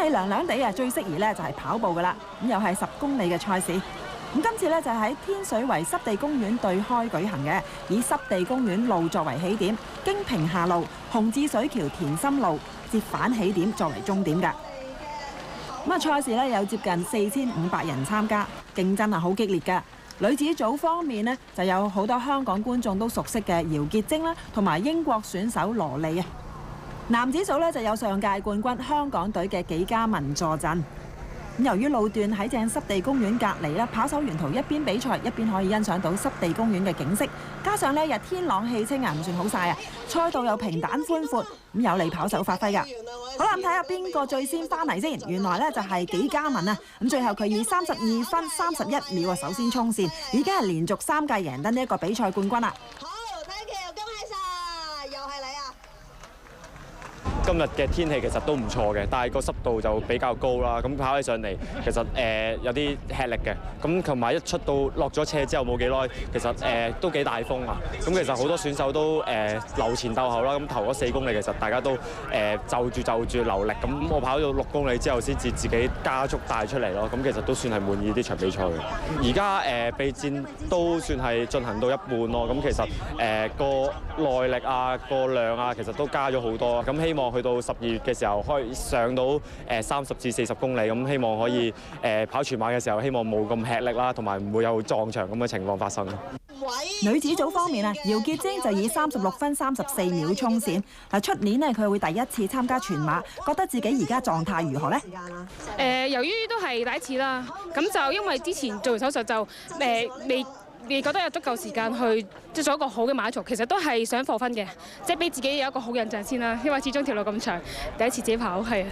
氣涼涼地啊，最適宜咧就係跑步㗎啦。咁又係10公里嘅賽事。咁今次咧就喺天水圍濕地公園對開舉行嘅，以濕地公園路作為起點，經屏廈路、紅志水橋田心路折返起點作為終點㗎。咁啊，賽事咧有接近4500人參加，競爭係好激烈㗎。女子組方面呢，就有好多香港觀眾都熟悉嘅姚潔貞啦，同埋英國選手羅莉啊。男子組咧就有上屆冠軍香港隊嘅紀嘉文助陣。咁由於路段喺正濕地公園隔離啦，跑手沿途一邊比賽一邊可以欣賞到濕地公園嘅景色，加上呢日天朗氣清啊，唔算好曬啊，賽道又平坦寬闊，咁有利跑手發揮㗎。好啦，咁睇下邊個最先翻嚟先。原來呢就係紀嘉文啊，咁最後佢以32分31秒啊首先衝線，已經係連續3屆贏得呢一個比賽冠軍啦。好 ，thank you，恭喜晒，又係你啊！今日嘅天氣其實都唔錯嘅，但係個濕度就比較高啦。咁跑起上嚟其實有啲吃力嘅。咁同埋一出到落咗車之後冇幾耐，其實都幾大風啊。咁其實好多選手都留前鬥後啦。咁頭嗰4公里其實大家都就住留力。咁我跑到6公里之後先至自己加速帶出嚟咯。咁其實都算係滿意呢場比賽嘅。而家備戰都算係進行到一半咯。咁其實個耐力啊、個量啊，其實都加咗好多。咁希望去到12月嘅時候，可以上到30至40公里，咁希望可以跑全馬嘅時候，希望冇咁吃力啦，同埋唔會有撞牆咁嘅情況發生。女子組方面啊，姚潔貞就以36分34秒衝線。嗱，出年呢，佢會第一次參加全馬，覺得自己而家狀態如何呢？由於都係第一次啦，咁就因為之前做完手術就未覺得有足夠時間去做一個好嘅馬槽，其實都係想課分嘅，即係俾自己有一個好印象先啦。因為始終條路咁長，第一次自己跑係。